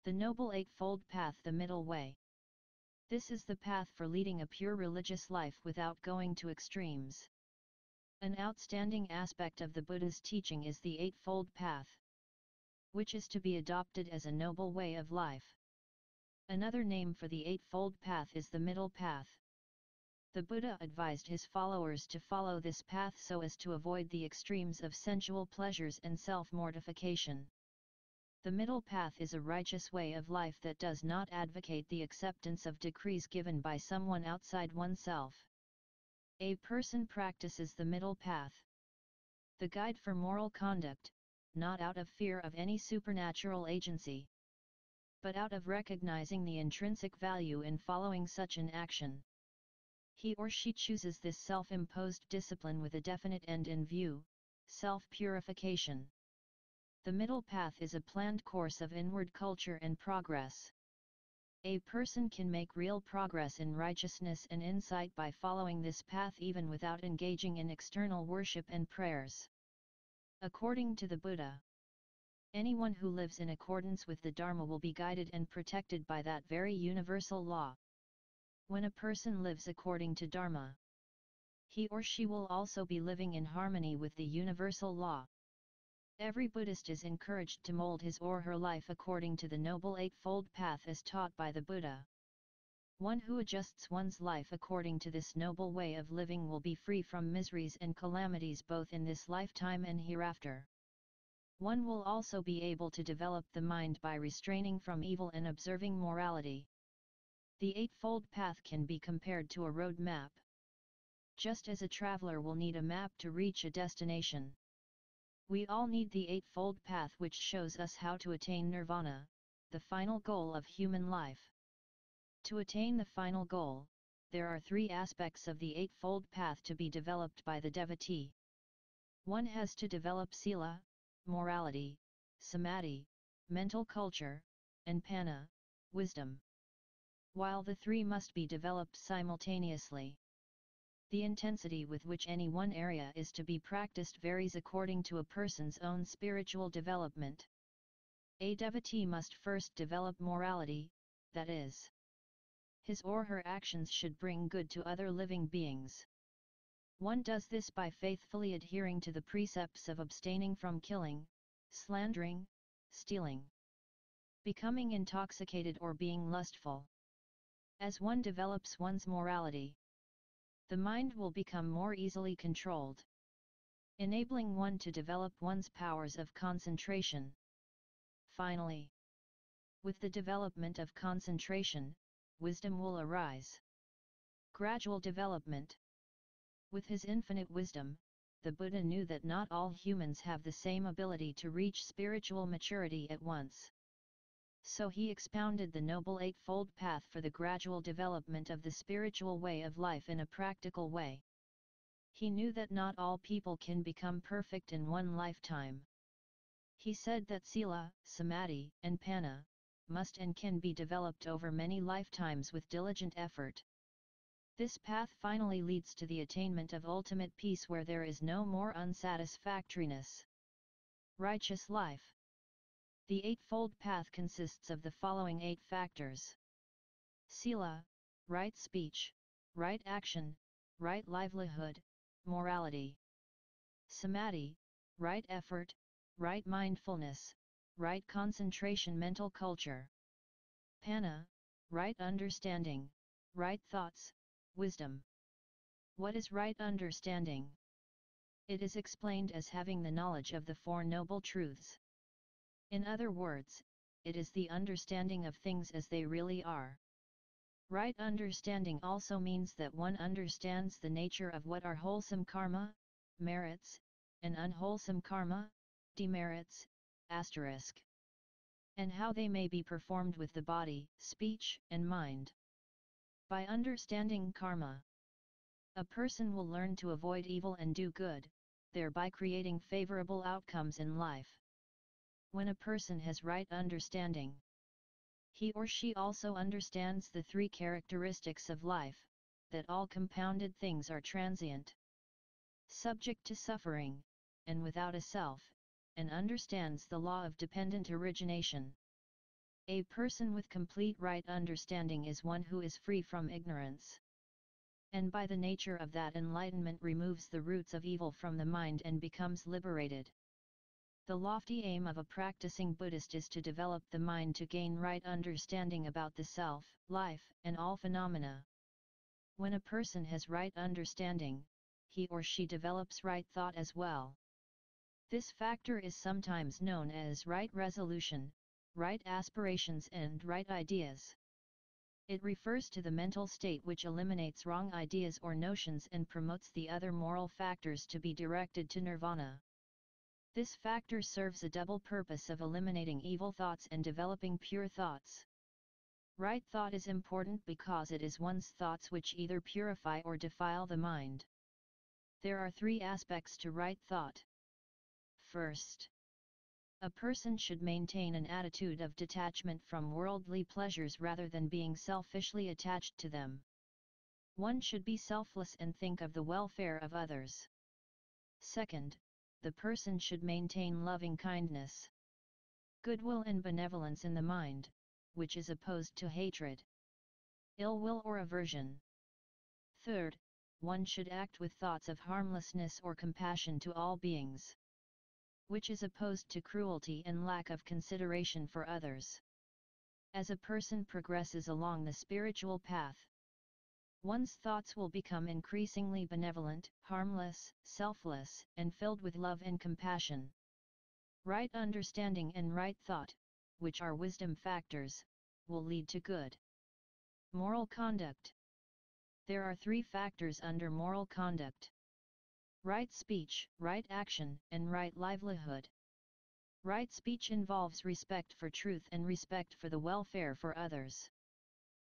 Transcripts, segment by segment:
The Noble Eightfold Path, the middle way. This is the path for leading a pure religious life without going to extremes. An outstanding aspect of the Buddha's teaching is the Eightfold Path, which is to be adopted as a noble way of life. Another name for the Eightfold Path is the Middle Path. The Buddha advised his followers to follow this path so as to avoid the extremes of sensual pleasures and self-mortification. The middle path is a righteous way of life that does not advocate the acceptance of decrees given by someone outside oneself. A person practices the middle path, the guide for moral conduct, not out of fear of any supernatural agency, but out of recognizing the intrinsic value in following such an action. He or she chooses this self-imposed discipline with a definite end in view, self-purification. The middle path is a planned course of inward culture and progress. A person can make real progress in righteousness and insight by following this path even without engaging in external worship and prayers. According to the Buddha, anyone who lives in accordance with the Dharma will be guided and protected by that very universal law. When a person lives according to Dharma, he or she will also be living in harmony with the universal law. Every Buddhist is encouraged to mold his or her life according to the Noble Eightfold Path as taught by the Buddha. One who adjusts one's life according to this noble way of living will be free from miseries and calamities both in this lifetime and hereafter. One will also be able to develop the mind by restraining from evil and observing morality. The Eightfold Path can be compared to a road map. Just as a traveler will need a map to reach a destination, we all need the Eightfold Path, which shows us how to attain nirvana, the final goal of human life. To attain the final goal, there are three aspects of the Eightfold Path to be developed by the devotee. One has to develop sila, morality, samadhi, mental culture, and panna, wisdom. While the three must be developed simultaneously, the intensity with which any one area is to be practiced varies according to a person's own spiritual development. A devotee must first develop morality, that is, his or her actions should bring good to other living beings. One does this by faithfully adhering to the precepts of abstaining from killing, slandering, stealing, becoming intoxicated or being lustful. As one develops one's morality, the mind will become more easily controlled, enabling one to develop one's powers of concentration. Finally, with the development of concentration, wisdom will arise. Gradual development. With his infinite wisdom, the Buddha knew that not all humans have the same ability to reach spiritual maturity at once. So he expounded the Noble Eightfold Path for the gradual development of the spiritual way of life in a practical way. He knew that not all people can become perfect in one lifetime. He said that sila, samadhi, and panna must and can be developed over many lifetimes with diligent effort. This path finally leads to the attainment of ultimate peace where there is no more unsatisfactoriness. Righteous life. The Eightfold Path consists of the following 8 factors. Sila, right speech, right action, right livelihood, morality. Samadhi, right effort, right mindfulness, right concentration, mental culture. Panna, right understanding, right thoughts, wisdom. What is right understanding? It is explained as having the knowledge of the Four Noble Truths. In other words, it is the understanding of things as they really are. Right understanding also means that one understands the nature of what are wholesome karma, merits, and unwholesome karma, demerits, and how they may be performed with the body, speech, and mind. By understanding karma, a person will learn to avoid evil and do good, thereby creating favorable outcomes in life. When a person has right understanding, he or she also understands the 3 characteristics of life, that all compounded things are transient, subject to suffering, and without a self, and understands the law of dependent origination. A person with complete right understanding is one who is free from ignorance. And by the nature of that enlightenment removes the roots of evil from the mind and becomes liberated. The lofty aim of a practicing Buddhist is to develop the mind to gain right understanding about the self, life, and all phenomena. When a person has right understanding, he or she develops right thought as well. This factor is sometimes known as right resolution, right aspirations and right ideas. It refers to the mental state which eliminates wrong ideas or notions and promotes the other moral factors to be directed to nirvana. This factor serves a double purpose of eliminating evil thoughts and developing pure thoughts. Right thought is important because it is one's thoughts which either purify or defile the mind. There are three aspects to right thought. First, a person should maintain an attitude of detachment from worldly pleasures rather than being selfishly attached to them. One should be selfless and think of the welfare of others. Second, the person should maintain loving kindness, goodwill and benevolence in the mind, which is opposed to hatred, ill will or aversion. Third, one should act with thoughts of harmlessness or compassion to all beings, which is opposed to cruelty and lack of consideration for others. As a person progresses along the spiritual path, one's thoughts will become increasingly benevolent, harmless, selfless, and filled with love and compassion. Right understanding and right thought, which are wisdom factors, will lead to good moral conduct. There are three factors under moral conduct: right speech, right action, and right livelihood. Right speech involves respect for truth and respect for the welfare for others.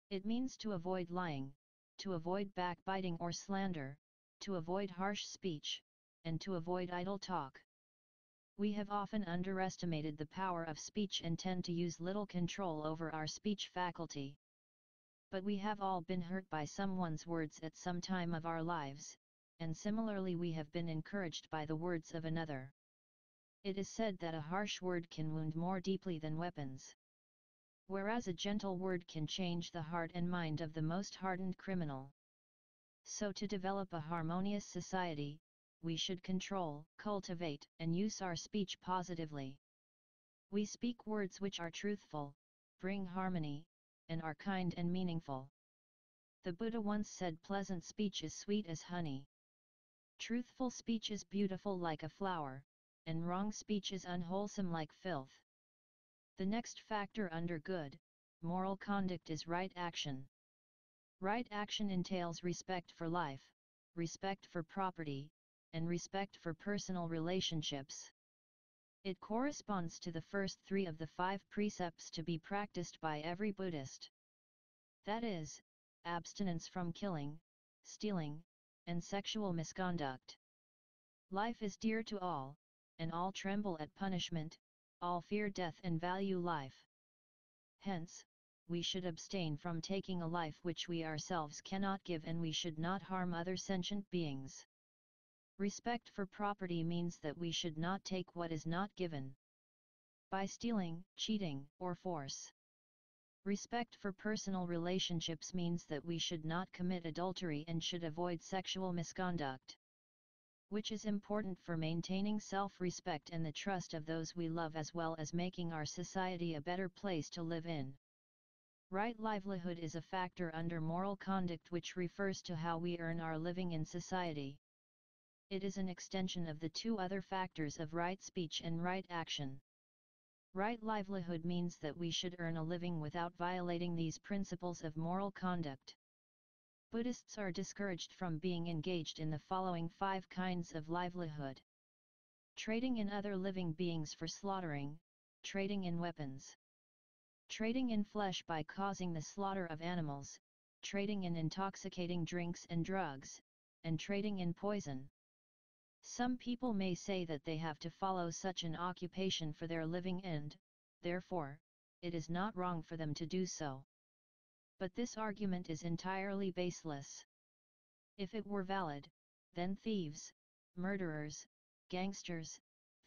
It means to avoid lying, to avoid backbiting or slander, to avoid harsh speech, and to avoid idle talk. We have often underestimated the power of speech and tend to use little control over our speech faculty. But we have all been hurt by someone's words at some time of our lives, and similarly we have been encouraged by the words of another. It is said that a harsh word can wound more deeply than weapons, whereas a gentle word can change the heart and mind of the most hardened criminal. So to develop a harmonious society, we should control, cultivate, and use our speech positively. We speak words which are truthful, bring harmony, and are kind and meaningful. The Buddha once said, "Pleasant speech is sweet as honey. Truthful speech is beautiful like a flower, and wrong speech is unwholesome like filth." The next factor under good moral conduct is right action. Right action entails respect for life, respect for property, and respect for personal relationships. It corresponds to the first three of the 5 precepts to be practiced by every Buddhist. That is, abstinence from killing, stealing, and sexual misconduct. Life is dear to all, and all tremble at punishment, all fear death and value life. Hence, we should abstain from taking a life which we ourselves cannot give, and we should not harm other sentient beings. Respect for property means that we should not take what is not given by stealing, cheating, or force. Respect for personal relationships means that we should not commit adultery and should avoid sexual misconduct, which is important for maintaining self-respect and the trust of those we love, as well as making our society a better place to live in. Right livelihood is a factor under moral conduct which refers to how we earn our living in society. It is an extension of the 2 other factors of right speech and right action. Right livelihood means that we should earn a living without violating these principles of moral conduct. Buddhists are discouraged from being engaged in the following 5 kinds of livelihood: trading in other living beings for slaughtering, trading in weapons, trading in flesh by causing the slaughter of animals, trading in intoxicating drinks and drugs, and trading in poison. Some people may say that they have to follow such an occupation for their living and, therefore, it is not wrong for them to do so. But this argument is entirely baseless. If it were valid, then thieves, murderers, gangsters,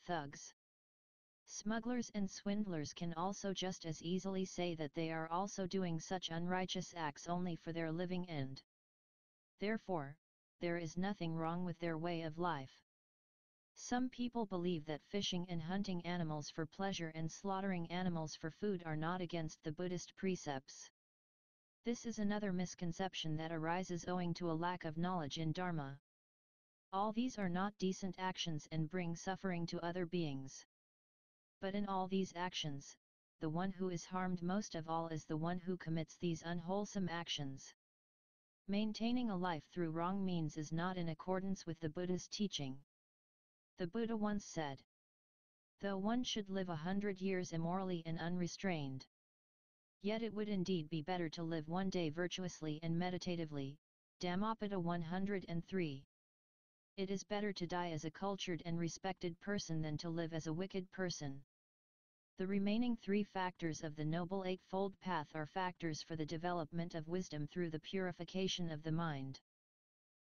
thugs, Smugglers and swindlers can also just as easily say that they are also doing such unrighteous acts only for their living end. Therefore, there is nothing wrong with their way of life. Some people believe that fishing and hunting animals for pleasure and slaughtering animals for food are not against the Buddhist precepts. This is another misconception that arises owing to a lack of knowledge in Dharma. All these are not decent actions and bring suffering to other beings. But in all these actions, the one who is harmed most of all is the one who commits these unwholesome actions. Maintaining a life through wrong means is not in accordance with the Buddha's teaching. The Buddha once said, "Though one should live 100 years immorally and unrestrained, yet it would indeed be better to live one day virtuously and meditatively." Dhammapada 103. It is better to die as a cultured and respected person than to live as a wicked person. The remaining three factors of the Noble Eightfold Path are factors for the development of wisdom through the purification of the mind.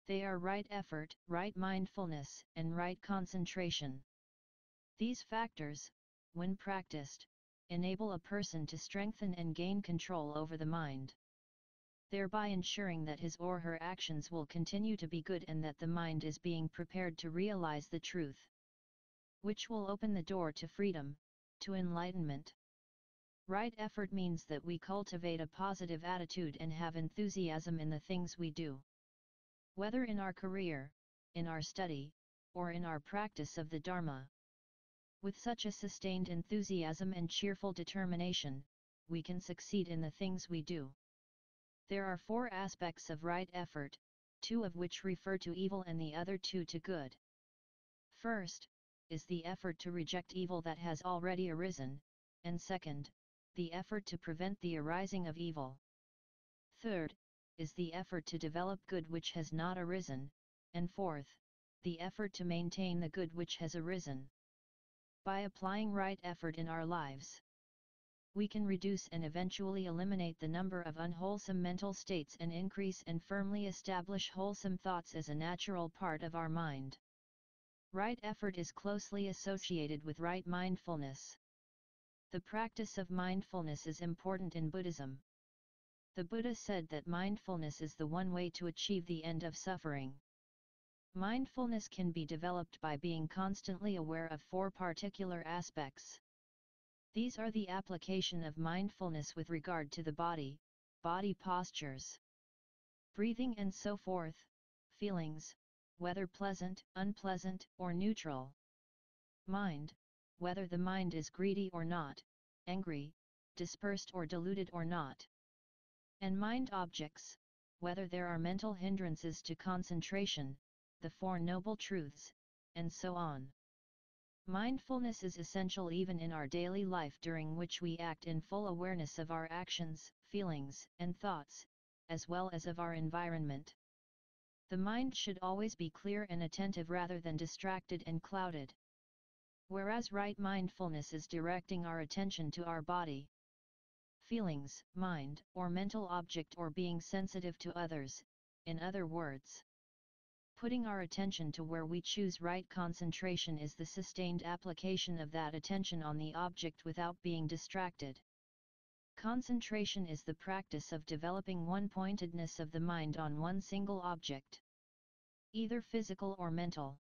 They are right effort, right mindfulness, and right concentration. These factors, when practiced, enable a person to strengthen and gain control over the mind, thereby ensuring that his or her actions will continue to be good and that the mind is being prepared to realize the truth, which will open the door to freedom, to enlightenment. Right effort means that we cultivate a positive attitude and have enthusiasm in the things we do. Whether in our career, in our study, or in our practice of the Dharma. With such a sustained enthusiasm and cheerful determination, we can succeed in the things we do. There are 4 aspects of right effort, 2 of which refer to evil and the other 2 to good. First, is the effort to reject evil that has already arisen, and second, the effort to prevent the arising of evil. Third, is the effort to develop good which has not arisen, and fourth, the effort to maintain the good which has arisen. By applying right effort in our lives, we can reduce and eventually eliminate the number of unwholesome mental states and increase and firmly establish wholesome thoughts as a natural part of our mind. Right effort is closely associated with right mindfulness. The practice of mindfulness is important in Buddhism. The Buddha said that mindfulness is the one way to achieve the end of suffering. Mindfulness can be developed by being constantly aware of 4 particular aspects. These are the application of mindfulness with regard to the body, body postures, breathing and so forth, feelings, whether pleasant, unpleasant, or neutral. Mind, whether the mind is greedy or not, angry, dispersed or deluded or not. And mind objects, whether there are mental hindrances to concentration, the 4 noble truths, and so on. Mindfulness is essential even in our daily life, during which we act in full awareness of our actions, feelings, and thoughts, as well as of our environment. The mind should always be clear and attentive rather than distracted and clouded. Whereas right mindfulness is directing our attention to our body, feelings, mind, or mental object, or being sensitive to others, in other words, putting our attention to where we choose. Right concentration is the sustained application of that attention on the object without being distracted. Concentration is the practice of developing one-pointedness of the mind on one single object, either physical or mental.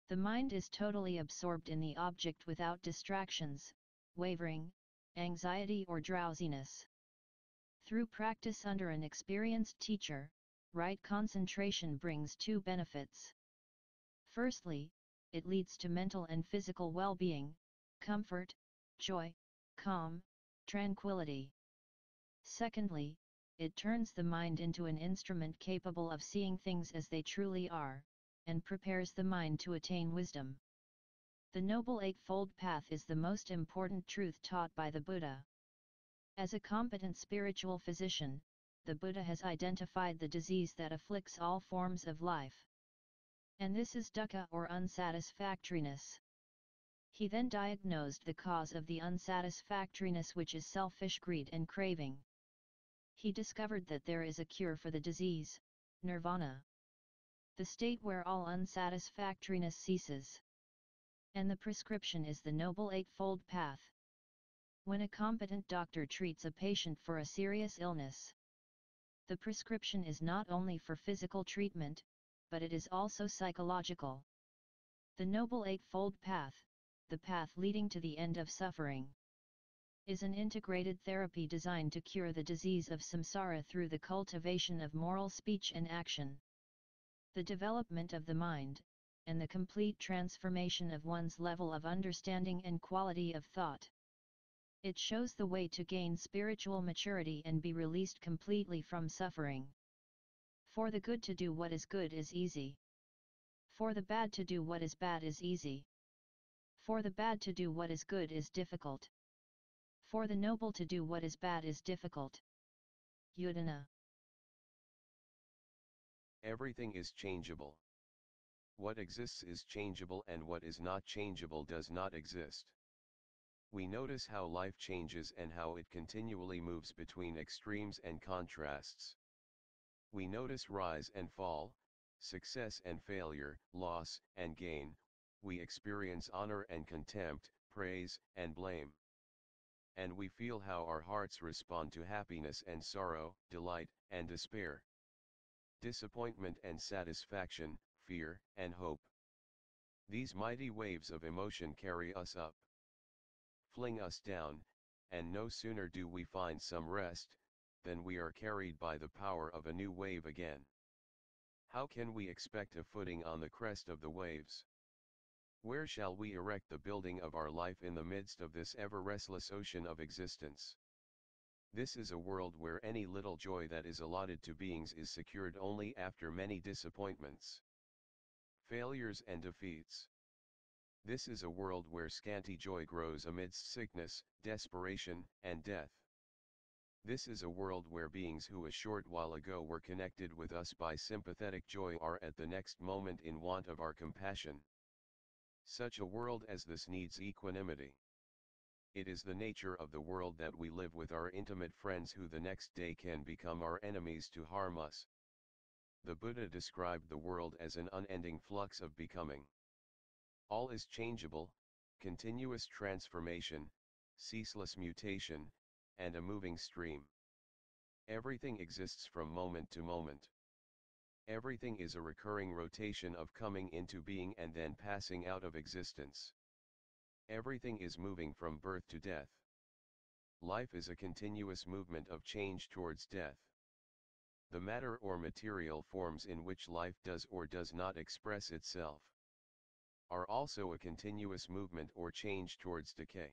The mind is totally absorbed in the object without distractions, wavering, anxiety or drowsiness. Through practice under an experienced teacher, right concentration brings 2 benefits. Firstly, it leads to mental and physical well-being, comfort, joy, calm, tranquility. Secondly, it turns the mind into an instrument capable of seeing things as they truly are, and prepares the mind to attain wisdom. The Noble Eightfold Path is the most important truth taught by the Buddha. As a competent spiritual physician, the Buddha has identified the disease that afflicts all forms of life. And this is dukkha, or unsatisfactoriness. He then diagnosed the cause of the unsatisfactoriness, which is selfish greed and craving. He discovered that there is a cure for the disease, nirvana, the state where all unsatisfactoriness ceases. And the prescription is the Noble Eightfold Path. When a competent doctor treats a patient for a serious illness, the prescription is not only for physical treatment, but it is also psychological. The Noble Eightfold Path, the path leading to the end of suffering, is an integrated therapy designed to cure the disease of samsara through the cultivation of moral speech and action, the development of the mind, and the complete transformation of one's level of understanding and quality of thought. It shows the way to gain spiritual maturity and be released completely from suffering. For the good to do what is good is easy. For the bad to do what is bad is easy. For the bad to do what is good is difficult. For the noble to do what is bad is difficult. Udana. Everything is changeable. What exists is changeable and what is not changeable does not exist. We notice how life changes and how it continually moves between extremes and contrasts. We notice rise and fall, success and failure, loss and gain, we experience honor and contempt, praise and blame. And we feel how our hearts respond to happiness and sorrow, delight and despair, disappointment and satisfaction, fear and hope. These mighty waves of emotion carry us up, fling us down, and no sooner do we find some rest, than we are carried by the power of a new wave again. How can we expect a footing on the crest of the waves? Where shall we erect the building of our life in the midst of this ever-restless ocean of existence? This is a world where any little joy that is allotted to beings is secured only after many disappointments, failures and defeats. This is a world where scanty joy grows amidst sickness, desperation, and death. This is a world where beings who a short while ago were connected with us by sympathetic joy are at the next moment in want of our compassion. Such a world as this needs equanimity. It is the nature of the world that we live with our intimate friends who the next day can become our enemies to harm us. The Buddha described the world as an unending flux of becoming. All is changeable, continuous transformation, ceaseless mutation, and a moving stream. Everything exists from moment to moment. Everything is a recurring rotation of coming into being and then passing out of existence. Everything is moving from birth to death. Life is a continuous movement of change towards death. The matter or material forms in which life does or does not express itself are also a continuous movement or change towards decay.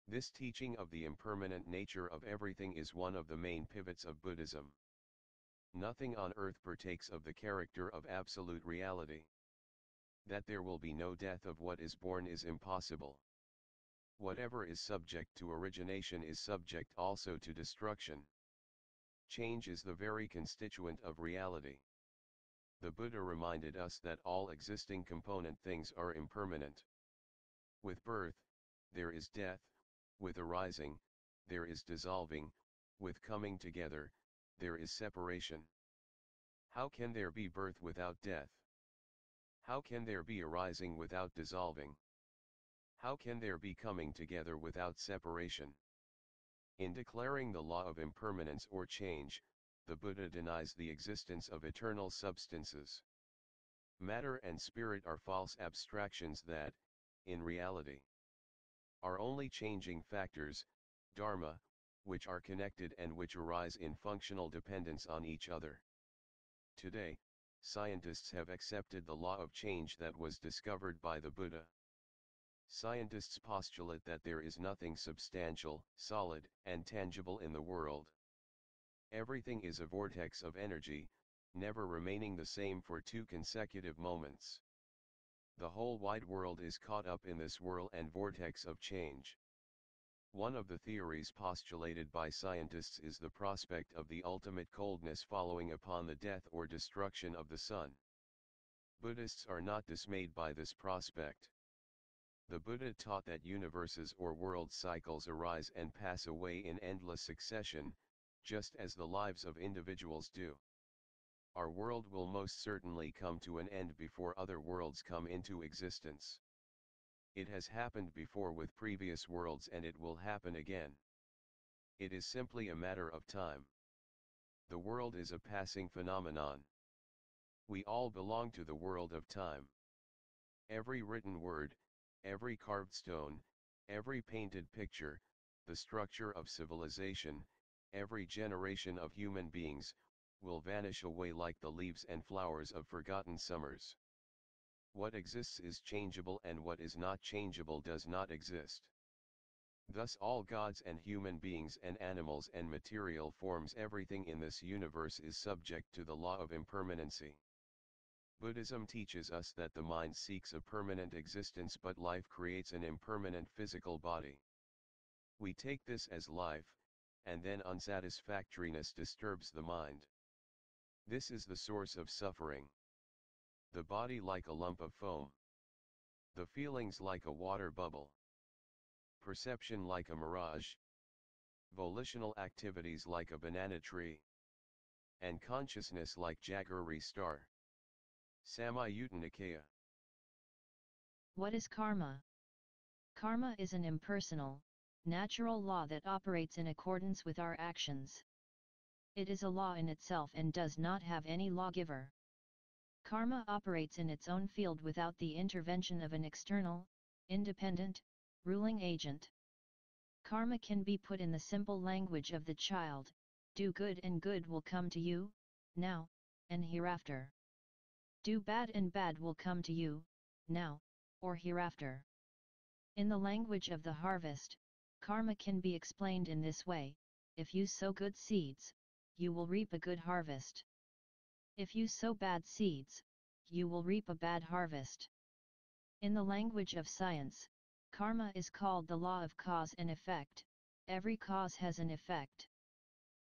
This teaching of the impermanent nature of everything is one of the main pivots of Buddhism. Nothing on earth partakes of the character of absolute reality. That there will be no death of what is born is impossible. Whatever is subject to origination is subject also to destruction. Change is the very constituent of reality. The Buddha reminded us that all existing component things are impermanent. With birth, there is death, with arising, there is dissolving, with coming together, there is separation. How can there be birth without death? How can there be arising without dissolving? How can there be coming together without separation? In declaring the law of impermanence or change, the Buddha denies the existence of eternal substances. Matter and spirit are false abstractions that, in reality, are only changing factors, dharma, which are connected and which arise in functional dependence on each other. Today, scientists have accepted the law of change that was discovered by the Buddha. Scientists postulate that there is nothing substantial, solid, and tangible in the world. Everything is a vortex of energy, never remaining the same for 2 consecutive moments. The whole wide world is caught up in this whirl and vortex of change. One of the theories postulated by scientists is the prospect of the ultimate coldness following upon the death or destruction of the sun. Buddhists are not dismayed by this prospect. The Buddha taught that universes or world cycles arise and pass away in endless succession, just as the lives of individuals do. Our world will most certainly come to an end before other worlds come into existence. It has happened before with previous worlds and it will happen again. It is simply a matter of time. The world is a passing phenomenon. We all belong to the world of time. Every written word, every carved stone, every painted picture, the structure of civilization, every generation of human beings, will vanish away like the leaves and flowers of forgotten summers. What exists is changeable and what is not changeable does not exist. Thus all gods and human beings and animals and material forms, everything in this universe is subject to the law of impermanency. Buddhism teaches us that the mind seeks a permanent existence but life creates an impermanent physical body. We take this as life, and then unsatisfactoriness disturbs the mind. This is the source of suffering. The body like a lump of foam. The feelings like a water bubble. Perception like a mirage. Volitional activities like a banana tree. And consciousness like Jaggeri star. Samyutta Nikaya. What is karma? Karma is an impersonal, natural law that operates in accordance with our actions. It is a law in itself and does not have any lawgiver. Karma operates in its own field without the intervention of an external, independent, ruling agent. Karma can be put in the simple language of the child: do good and good will come to you, now, and hereafter. Do bad and bad will come to you, now, or hereafter. In the language of the harvest, karma can be explained in this way: if you sow good seeds, you will reap a good harvest. If you sow bad seeds, you will reap a bad harvest. In the language of science, karma is called the law of cause and effect. Every cause has an effect.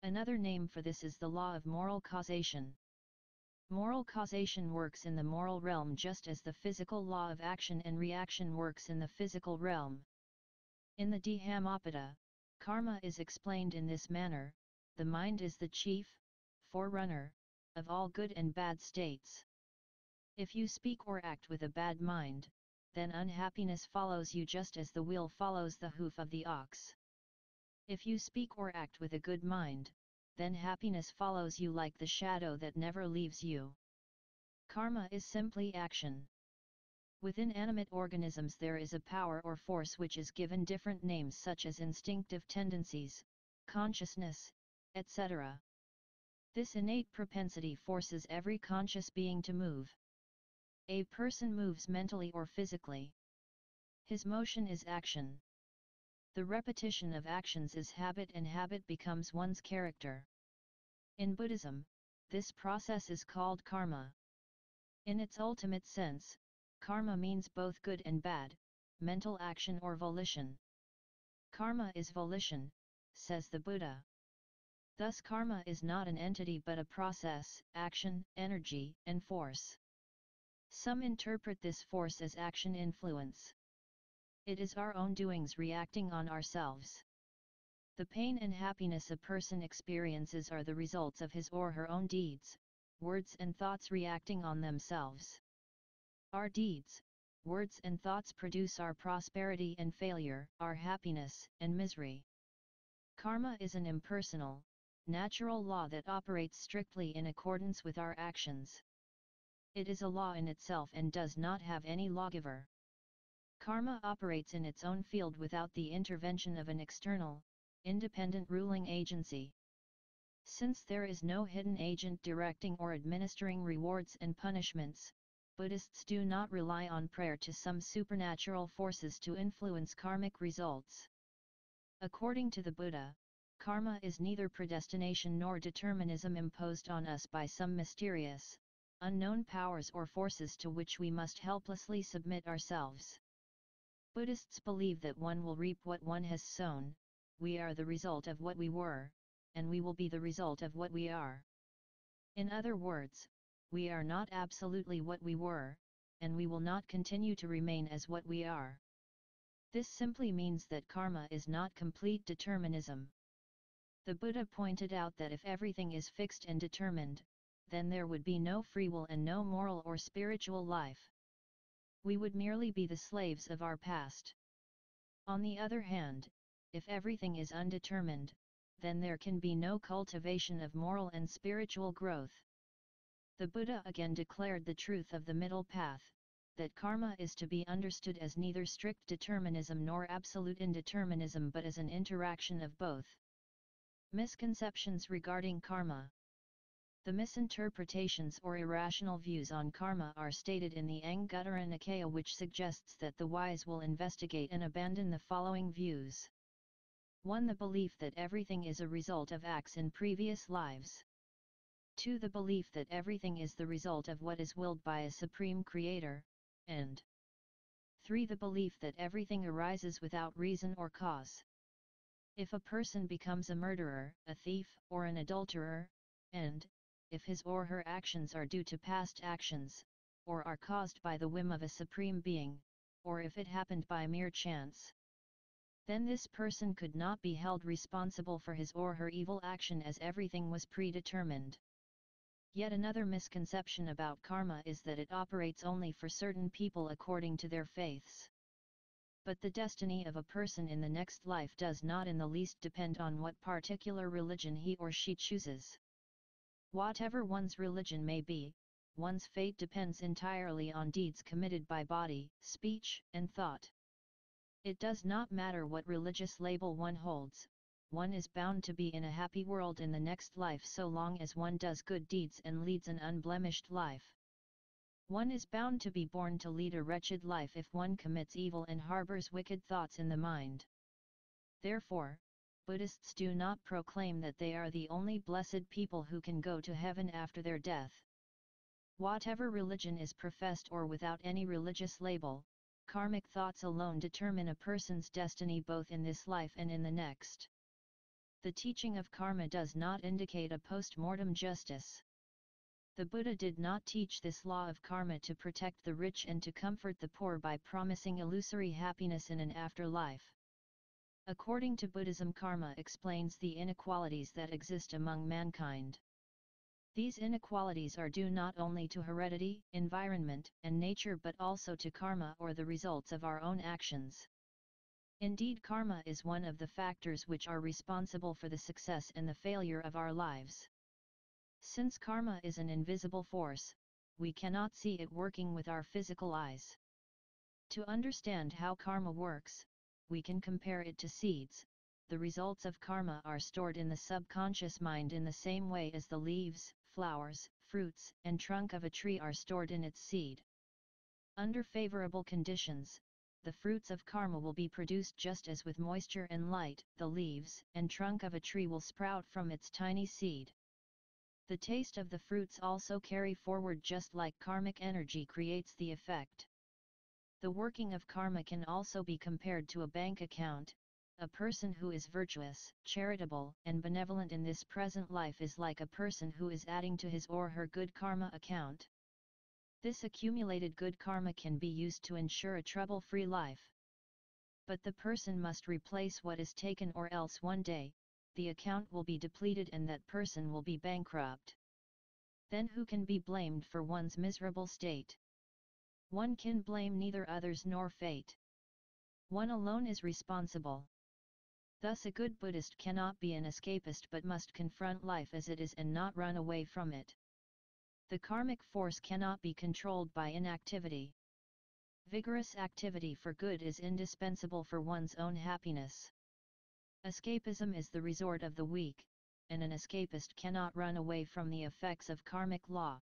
Another name for this is the law of moral causation. Moral causation works in the moral realm just as the physical law of action and reaction works in the physical realm. In the Dhammapada, karma is explained in this manner: the mind is the chief, forerunner, of all good and bad states. If you speak or act with a bad mind, then unhappiness follows you just as the wheel follows the hoof of the ox. If you speak or act with a good mind, then happiness follows you like the shadow that never leaves you. Karma is simply action. Within animate organisms there is a power or force which is given different names such as instinctive tendencies, consciousness, etc. This innate propensity forces every conscious being to move. A person moves mentally or physically. His motion is action. The repetition of actions is habit and habit becomes one's character. In Buddhism, this process is called karma. In its ultimate sense, karma means both good and bad, mental action or volition. Karma is volition, says the Buddha. Thus karma is not an entity but a process, action, energy, and force. Some interpret this force as action influence. It is our own doings reacting on ourselves. The pain and happiness a person experiences are the results of his or her own deeds, words and thoughts reacting on themselves. Our deeds, words and thoughts produce our prosperity and failure, our happiness and misery. Karma is an impersonal, natural law that operates strictly in accordance with our actions. It is a law in itself and does not have any lawgiver. Karma operates in its own field without the intervention of an external, independent ruling agency. Since there is no hidden agent directing or administering rewards and punishments, Buddhists do not rely on prayer to some supernatural forces to influence karmic results. According to the Buddha, karma is neither predestination nor determinism imposed on us by some mysterious, unknown powers or forces to which we must helplessly submit ourselves. Buddhists believe that one will reap what one has sown. We are the result of what we were, and we will be the result of what we are. In other words, we are not absolutely what we were, and we will not continue to remain as what we are. This simply means that karma is not complete determinism. The Buddha pointed out that if everything is fixed and determined, then there would be no free will and no moral or spiritual life. we would merely be the slaves of our past. On the other hand, if everything is undetermined, then there can be no cultivation of moral and spiritual growth. The Buddha again declared the truth of the middle path, that karma is to be understood as neither strict determinism nor absolute indeterminism but as an interaction of both. Misconceptions regarding karma. The misinterpretations or irrational views on karma are stated in the Anguttara Nikaya, which suggests that the wise will investigate and abandon the following views. 1. The belief that everything is a result of acts in previous lives. 2. The belief that everything is the result of what is willed by a supreme creator, and 3. The belief that everything arises without reason or cause. If a person becomes a murderer, a thief, or an adulterer, and if his or her actions are due to past actions, or are caused by the whim of a supreme being, or if it happened by mere chance, then this person could not be held responsible for his or her evil action, as everything was predetermined. Yet another misconception about karma is that it operates only for certain people according to their faiths. But the destiny of a person in the next life does not in the least depend on what particular religion he or she chooses. Whatever one's religion may be, one's fate depends entirely on deeds committed by body, speech, and thought. It does not matter what religious label one holds, one is bound to be in a happy world in the next life so long as one does good deeds and leads an unblemished life. One is bound to be born to lead a wretched life if one commits evil and harbors wicked thoughts in the mind. Therefore, Buddhists do not proclaim that they are the only blessed people who can go to heaven after their death. Whatever religion is professed or without any religious label, karmic thoughts alone determine a person's destiny both in this life and in the next. The teaching of karma does not indicate a post-mortem justice. The Buddha did not teach this law of karma to protect the rich and to comfort the poor by promising illusory happiness in an afterlife. According to Buddhism, karma explains the inequalities that exist among mankind. These inequalities are due not only to heredity, environment, and nature but also to karma, or the results of our own actions. Indeed, karma is one of the factors which are responsible for the success and the failure of our lives. Since karma is an invisible force, we cannot see it working with our physical eyes. To understand how karma works, we can compare it to seeds. The results of karma are stored in the subconscious mind in the same way as the leaves, flowers, fruits, and trunk of a tree are stored in its seed. Under favorable conditions, the fruits of karma will be produced just as with moisture and light, the leaves and trunk of a tree will sprout from its tiny seed. The taste of the fruits also carry forward just like karmic energy creates the effect. The working of karma can also be compared to a bank account. A person who is virtuous, charitable, and benevolent in this present life is like a person who is adding to his or her good karma account. This accumulated good karma can be used to ensure a trouble-free life. But the person must replace what is taken, or else one day, the account will be depleted and that person will be bankrupt. Then who can be blamed for one's miserable state? One can blame neither others nor fate. One alone is responsible. Thus a good Buddhist cannot be an escapist but must confront life as it is and not run away from it. The karmic force cannot be controlled by inactivity. Vigorous activity for good is indispensable for one's own happiness. Escapism is the resort of the weak, and an escapist cannot run away from the effects of karmic law.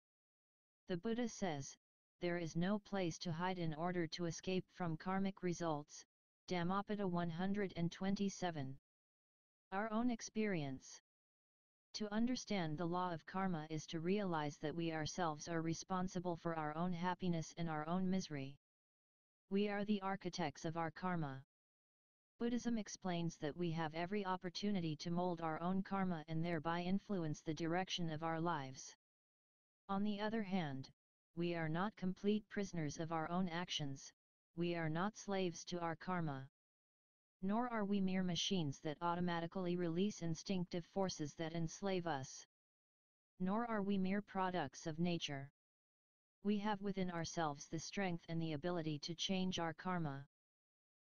The Buddha says, there is no place to hide in order to escape from karmic results. Dhammapada 127. Our own experience. To understand the law of karma is to realize that we ourselves are responsible for our own happiness and our own misery. We are the architects of our karma. Buddhism explains that we have every opportunity to mold our own karma and thereby influence the direction of our lives. On the other hand, we are not complete prisoners of our own actions, we are not slaves to our karma. Nor are we mere machines that automatically release instinctive forces that enslave us. Nor are we mere products of nature. We have within ourselves the strength and the ability to change our karma.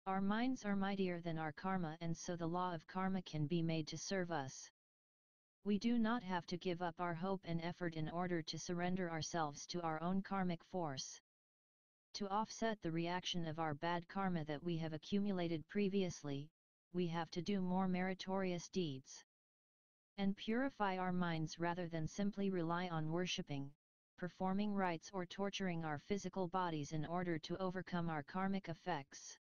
Our minds are mightier than our karma, and so the law of karma can be made to serve us. We do not have to give up our hope and effort in order to surrender ourselves to our own karmic force. To offset the reaction of our bad karma that we have accumulated previously, we have to do more meritorious deeds. And purify our minds rather than simply rely on worshipping, performing rites or torturing our physical bodies in order to overcome our karmic effects.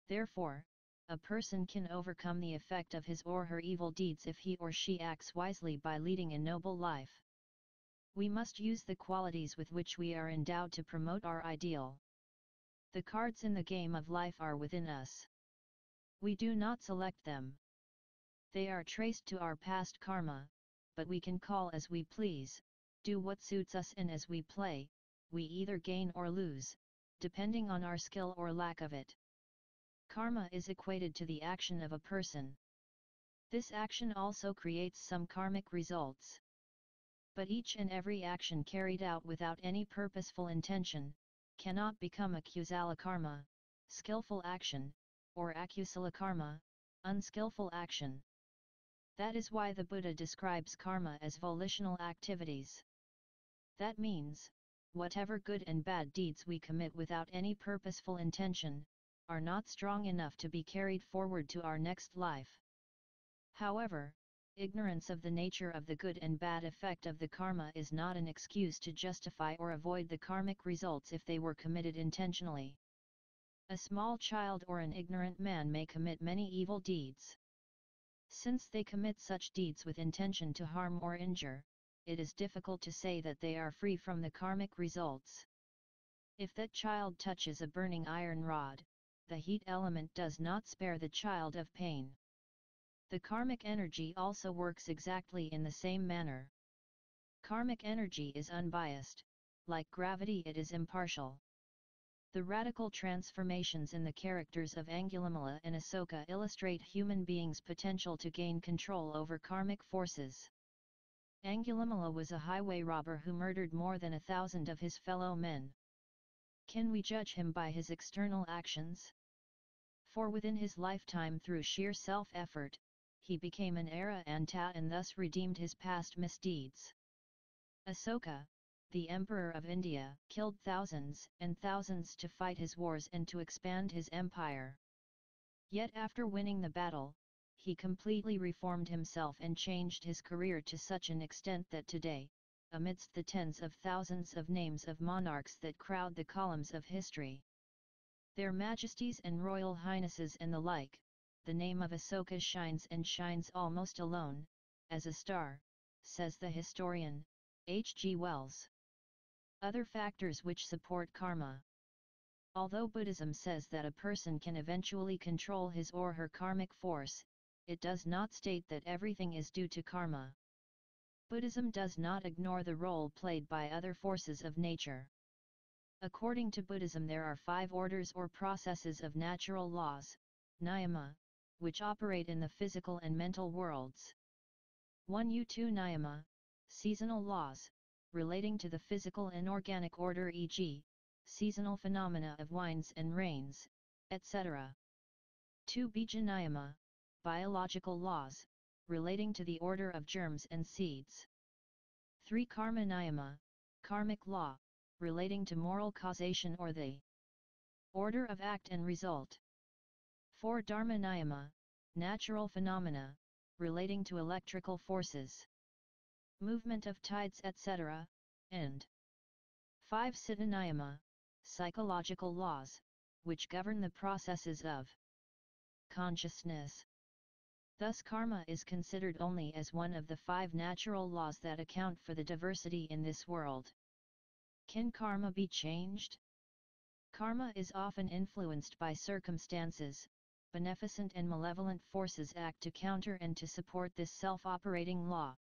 Therefore, a person can overcome the effect of his or her evil deeds if he or she acts wisely by leading a noble life. We must use the qualities with which we are endowed to promote our ideal. The cards in the game of life are within us. We do not select them. They are traced to our past karma, but we can call as we please, do what suits us, and as we play, we either gain or lose, depending on our skill or lack of it. Karma is equated to the action of a person. This action also creates some karmic results. But each and every action carried out without any purposeful intention, cannot become a kusala karma, skillful action, or akusala karma, unskillful action. That is why the Buddha describes karma as volitional activities. That means, whatever good and bad deeds we commit without any purposeful intention, are not strong enough to be carried forward to our next life. However, ignorance of the nature of the good and bad effect of the karma is not an excuse to justify or avoid the karmic results if they were committed intentionally. A small child or an ignorant man may commit many evil deeds. Since they commit such deeds with intention to harm or injure, it is difficult to say that they are free from the karmic results. If that child touches a burning iron rod, the heat element does not spare the child of pain. The karmic energy also works exactly in the same manner. Karmic energy is unbiased, like gravity it is impartial. The radical transformations in the characters of Angulimala and Asoka illustrate human beings' potential to gain control over karmic forces. Angulimala was a highway robber who murdered more than 1,000 of his fellow men. Can we judge him by his external actions? For within his lifetime, through sheer self-effort, he became an Arahanta and thus redeemed his past misdeeds. Asoka, the Emperor of India, killed thousands and thousands to fight his wars and to expand his empire. Yet after winning the battle, he completely reformed himself and changed his career to such an extent that today, amidst the tens of thousands of names of monarchs that crowd the columns of history, their majesties and royal highnesses and the like, the name of Asoka shines and shines almost alone, as a star, says the historian, H.G. Wells. Other factors which support karma. Although Buddhism says that a person can eventually control his or her karmic force, it does not state that everything is due to karma. Buddhism does not ignore the role played by other forces of nature. According to Buddhism, there are 5 orders or processes of natural laws, niyama, which operate in the physical and mental worlds. 1 U2 niyama, seasonal laws, relating to the physical and organic order, e.g., seasonal phenomena of winds and rains, etc. 2 Bija niyama, biological laws, relating to the order of germs and seeds. 3 Karma niyama, karmic law, relating to moral causation or the order of act and result. 4 Dharma niyama, natural phenomena, relating to electrical forces, movement of tides, etc., and 5 Citta niyama, psychological laws, which govern the processes of consciousness. Thus karma is considered only as one of the 5 natural laws that account for the diversity in this world. Can karma be changed? Karma is often influenced by circumstances. Beneficent and malevolent forces act to counter and to support this self-operating law.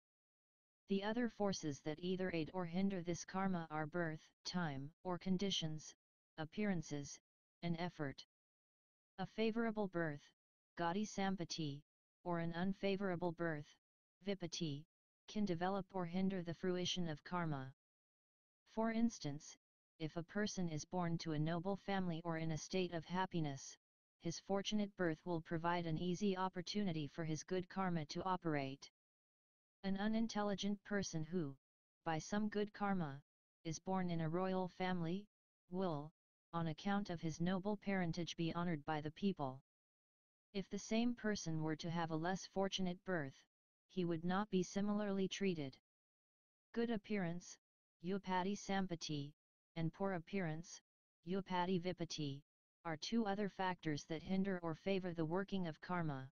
The other forces that either aid or hinder this karma are birth, time, or conditions, appearances, and effort. A favorable birth, gauti sampati, or an unfavorable birth, vipatti, can develop or hinder the fruition of karma. For instance, if a person is born to a noble family or in a state of happiness, his fortunate birth will provide an easy opportunity for his good karma to operate. An unintelligent person who, by some good karma, is born in a royal family, will, on account of his noble parentage, be honored by the people. If the same person were to have a less fortunate birth, he would not be similarly treated. Good appearance, upati sampati, and poor appearance, upati vipati, are two other factors that hinder or favor the working of karma.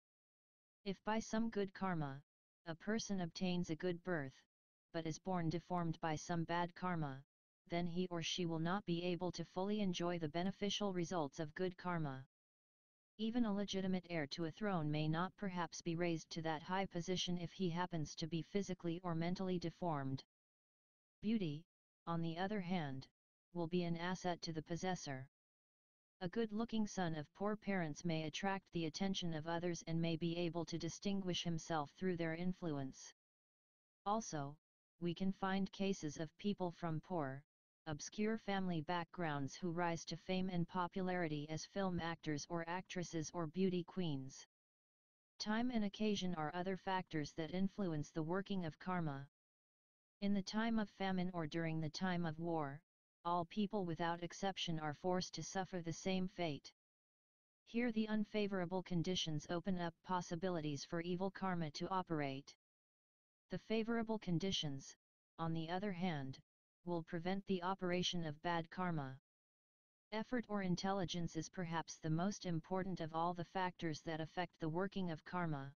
If by some good karma, a person obtains a good birth, but is born deformed by some bad karma, then he or she will not be able to fully enjoy the beneficial results of good karma. Even a legitimate heir to a throne may not perhaps be raised to that high position if he happens to be physically or mentally deformed. Beauty, on the other hand, will be an asset to the possessor. A good-looking son of poor parents may attract the attention of others and may be able to distinguish himself through their influence. Also, we can find cases of people from poor, obscure family backgrounds who rise to fame and popularity as film actors or actresses or beauty queens. Time and occasion are other factors that influence the working of karma. In the time of famine or during the time of war, all people without exception are forced to suffer the same fate. Here the unfavorable conditions open up possibilities for evil karma to operate. The favorable conditions, on the other hand, will prevent the operation of bad karma. Effort or intelligence is perhaps the most important of all the factors that affect the working of karma.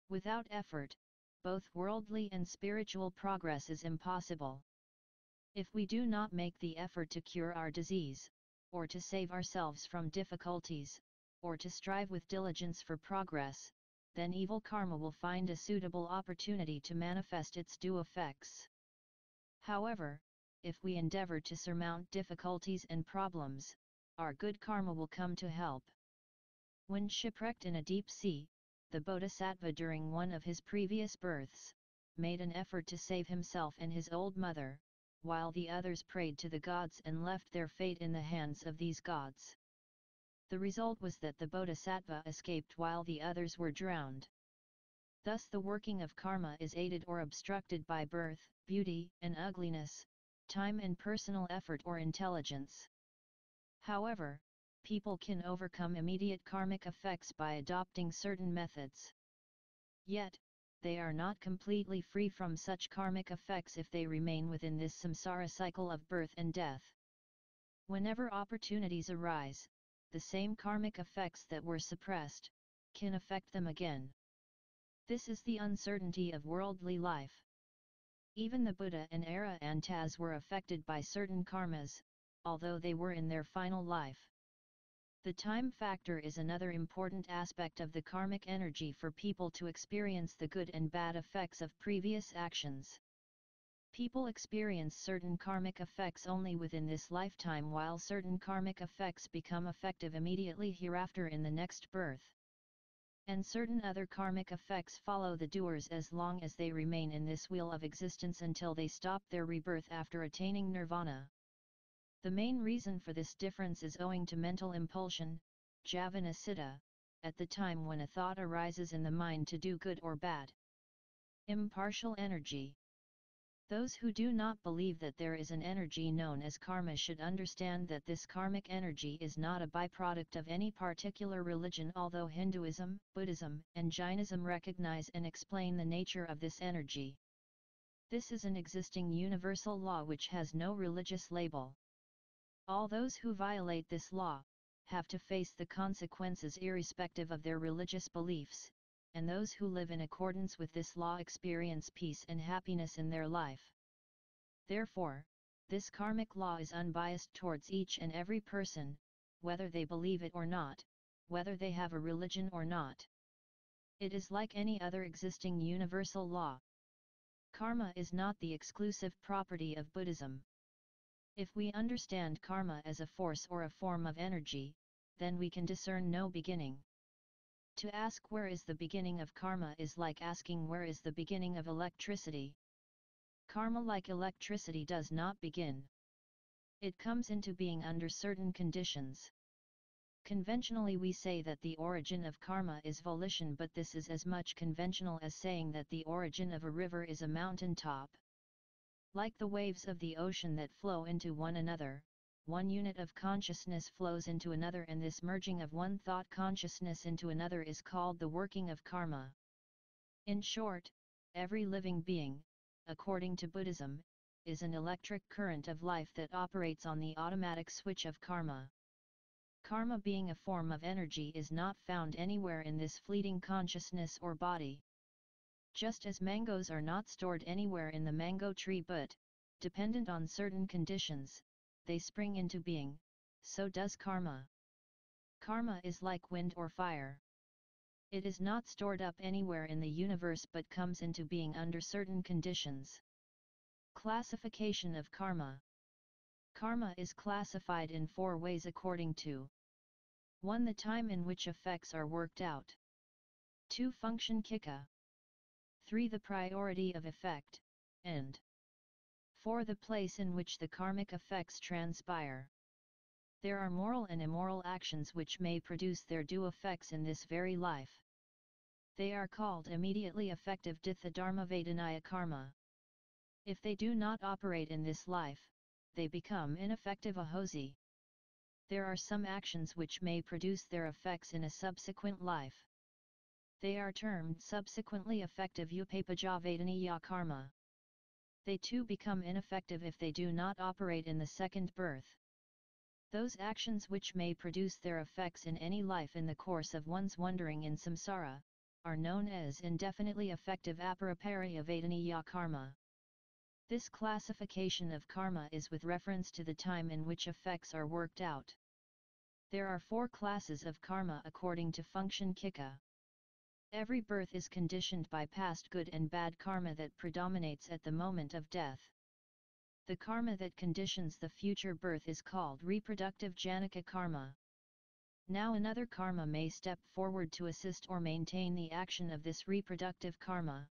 Without effort, both worldly and spiritual progress is impossible. If we do not make the effort to cure our disease, or to save ourselves from difficulties, or to strive with diligence for progress, then evil karma will find a suitable opportunity to manifest its due effects. However, if we endeavor to surmount difficulties and problems, our good karma will come to help. When shipwrecked in a deep sea, the Bodhisattva during one of his previous births, made an effort to save himself and his old mother, while the others prayed to the gods and left their fate in the hands of these gods. The result was that the Bodhisattva escaped while the others were drowned. Thus the working of karma is aided or obstructed by birth, beauty and ugliness, time and personal effort or intelligence. However, people can overcome immediate karmic effects by adopting certain methods. Yet, they are not completely free from such karmic effects if they remain within this samsara cycle of birth and death. Whenever opportunities arise, the same karmic effects that were suppressed can affect them again. This is the uncertainty of worldly life. Even the Buddha and Arahants were affected by certain karmas, although they were in their final life. The time factor is another important aspect of the karmic energy for people to experience the good and bad effects of previous actions. People experience certain karmic effects only within this lifetime, while certain karmic effects become effective immediately hereafter in the next birth. And certain other karmic effects follow the doers as long as they remain in this wheel of existence until they stop their rebirth after attaining nirvana. The main reason for this difference is owing to mental impulsion, javana siddha, at the time when a thought arises in the mind to do good or bad. Impartial energy. Those who do not believe that there is an energy known as karma should understand that this karmic energy is not a byproduct of any particular religion, although Hinduism, Buddhism, and Jainism recognize and explain the nature of this energy. This is an existing universal law which has no religious label. All those who violate this law have to face the consequences irrespective of their religious beliefs, and those who live in accordance with this law experience peace and happiness in their life. Therefore, this karmic law is unbiased towards each and every person, whether they believe it or not, whether they have a religion or not. It is like any other existing universal law. Karma is not the exclusive property of Buddhism. If we understand karma as a force or a form of energy, then we can discern no beginning. To ask where is the beginning of karma is like asking where is the beginning of electricity. Karma, like electricity, does not begin. It comes into being under certain conditions. Conventionally we say that the origin of karma is volition, but this is as much conventional as saying that the origin of a river is a mountain top. Like the waves of the ocean that flow into one another, one unit of consciousness flows into another, and this merging of one thought consciousness into another is called the working of karma. In short, every living being, according to Buddhism, is an electric current of life that operates on the automatic switch of karma. Karma, being a form of energy, is not found anywhere in this fleeting consciousness or body. Just as mangoes are not stored anywhere in the mango tree but, dependent on certain conditions, they spring into being, so does karma. Karma is like wind or fire. It is not stored up anywhere in the universe but comes into being under certain conditions. Classification of karma. Karma is classified in 4 ways according to 1. The time in which effects are worked out. 2. Function kika. 3. The priority of effect, and 4. The place in which the karmic effects transpire. There are moral and immoral actions which may produce their due effects in this very life. They are called immediately effective ditthadharma-vedanaya karma. If they do not operate in this life, they become ineffective ahosi. There are some actions which may produce their effects in a subsequent life. They are termed subsequently effective upapajavadanaya karma. They too become ineffective if they do not operate in the second birth. Those actions which may produce their effects in any life in the course of one's wandering in samsara, are known as indefinitely effective apariparyavedanaya karma. This classification of karma is with reference to the time in which effects are worked out. There are 4 classes of karma according to function kika. Every birth is conditioned by past good and bad karma that predominates at the moment of death. The karma that conditions the future birth is called reproductive janaka karma. Now another karma may step forward to assist or maintain the action of this reproductive karma.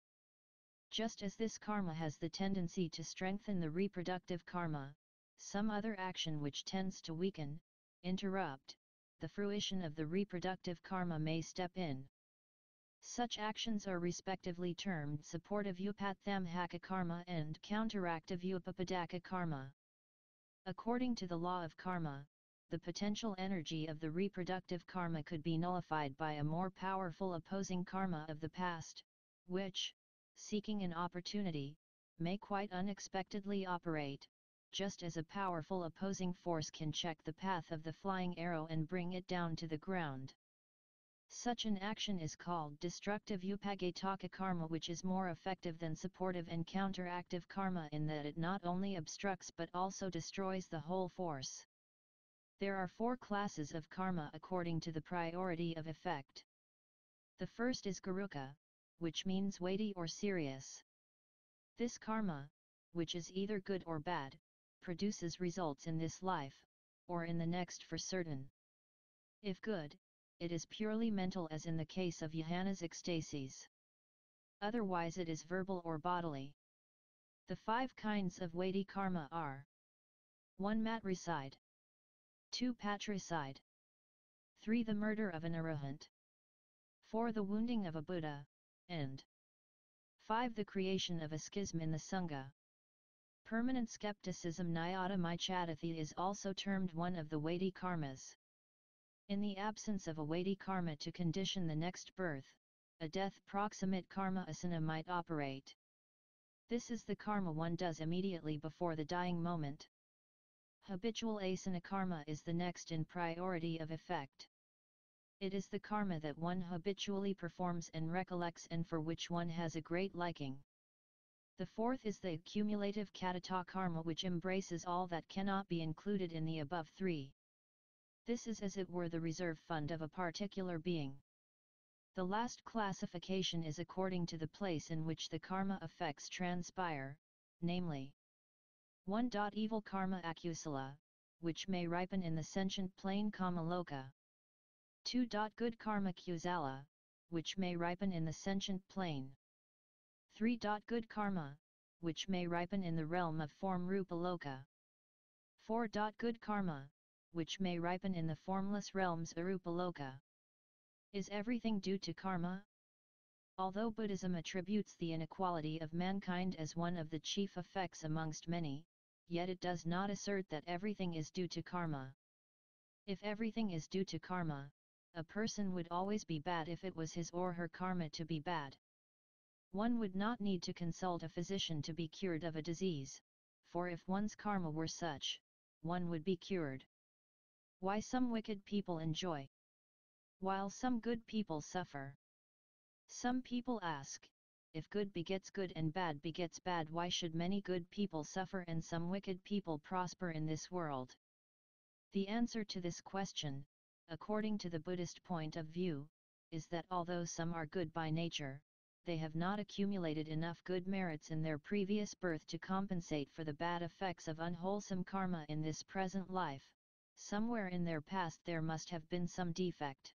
Just as this karma has the tendency to strengthen the reproductive karma, some other action which tends to weaken, interrupt, the fruition of the reproductive karma may step in. Such actions are respectively termed supportive upathamhaka karma and counteractive upapadaka karma. According to the law of karma, the potential energy of the reproductive karma could be nullified by a more powerful opposing karma of the past, which, seeking an opportunity, may quite unexpectedly operate, just as a powerful opposing force can check the path of the flying arrow and bring it down to the ground. Such an action is called destructive upagataka karma, which is more effective than supportive and counteractive karma in that it not only obstructs but also destroys the whole force. There are 4 classes of karma according to the priority of effect. The first is garuka, which means weighty or serious. This karma, which is either good or bad, produces results in this life, or in the next for certain. If good, it is purely mental as in the case of Johanna's ecstasies. Otherwise it is verbal or bodily. The 5 kinds of weighty karma are 1. Matricide. 2. Patricide. 3. The murder of an arahant. 4. The wounding of a Buddha, and 5. The creation of a schism in the Sangha. Permanent skepticism Nyata Michadathi is also termed one of the weighty karmas. In the absence of a weighty karma to condition the next birth, a death proximate karma asana might operate. This is the karma one does immediately before the dying moment. Habitual asana karma is the next in priority of effect. It is the karma that one habitually performs and recollects and for which one has a great liking. The 4th is the accumulative katata karma, which embraces all that cannot be included in the above 3. This is as it were the reserve fund of a particular being. The last classification is according to the place in which the karma effects transpire, namely 1. Evil karma akusala, which may ripen in the sentient plane kamaloka. 2. Good karma kusala, which may ripen in the sentient plane. 3. Good karma, which may ripen in the realm of form rupaloka. 4. Good karma, which may ripen in the formless realms Arupaloka. Is everything due to karma? Although Buddhism attributes the inequality of mankind as one of the chief effects amongst many, yet it does not assert that everything is due to karma. If everything is due to karma, a person would always be bad if it was his or her karma to be bad. One would not need to consult a physician to be cured of a disease, for if one's karma were such, one would be cured. Why some wicked people enjoy, while some good people suffer? Some people ask, if good begets good and bad begets bad, why should many good people suffer and some wicked people prosper in this world? The answer to this question, according to the Buddhist point of view, is that although some are good by nature, they have not accumulated enough good merits in their previous birth to compensate for the bad effects of unwholesome karma in this present life. Somewhere in their past there must have been some defect.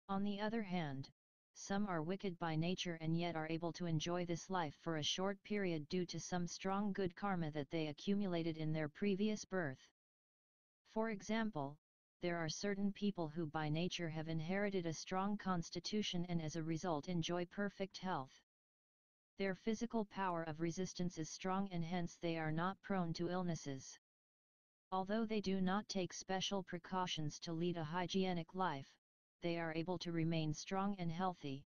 On the other hand, some are wicked by nature and yet are able to enjoy this life for a short period due to some strong good karma that they accumulated in their previous birth. For example, there are certain people who by nature have inherited a strong constitution and as a result enjoy perfect health. Their physical power of resistance is strong and hence they are not prone to illnesses. Although they do not take special precautions to lead a hygienic life, they are able to remain strong and healthy.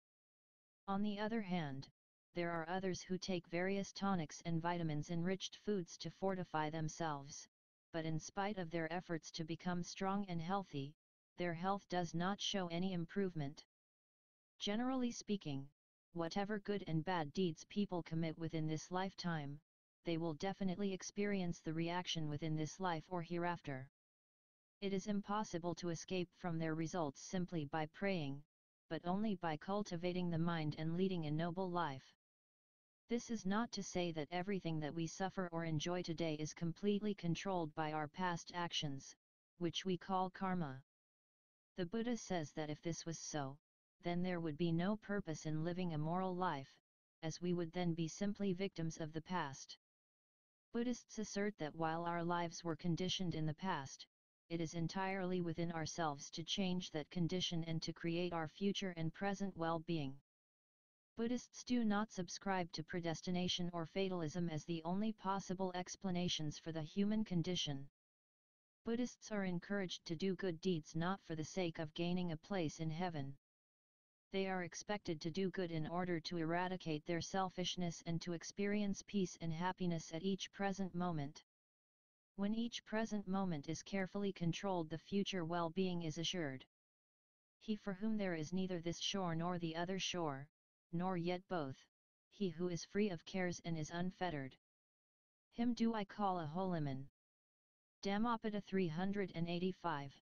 On the other hand, there are others who take various tonics and vitamins-enriched foods to fortify themselves, but in spite of their efforts to become strong and healthy, their health does not show any improvement. Generally speaking, whatever good and bad deeds people commit within this lifetime, they will definitely experience the reaction within this life or hereafter. It is impossible to escape from their results simply by praying, but only by cultivating the mind and leading a noble life. This is not to say that everything that we suffer or enjoy today is completely controlled by our past actions, which we call karma. The Buddha says that if this was so, then there would be no purpose in living a moral life, as we would then be simply victims of the past. Buddhists assert that while our lives were conditioned in the past, it is entirely within ourselves to change that condition and to create our future and present well-being. Buddhists do not subscribe to predestination or fatalism as the only possible explanations for the human condition. Buddhists are encouraged to do good deeds not for the sake of gaining a place in heaven. They are expected to do good in order to eradicate their selfishness and to experience peace and happiness at each present moment. When each present moment is carefully controlled, the future well-being is assured. He for whom there is neither this shore nor the other shore, nor yet both, he who is free of cares and is unfettered, him do I call a holy man. Dhammapada 385.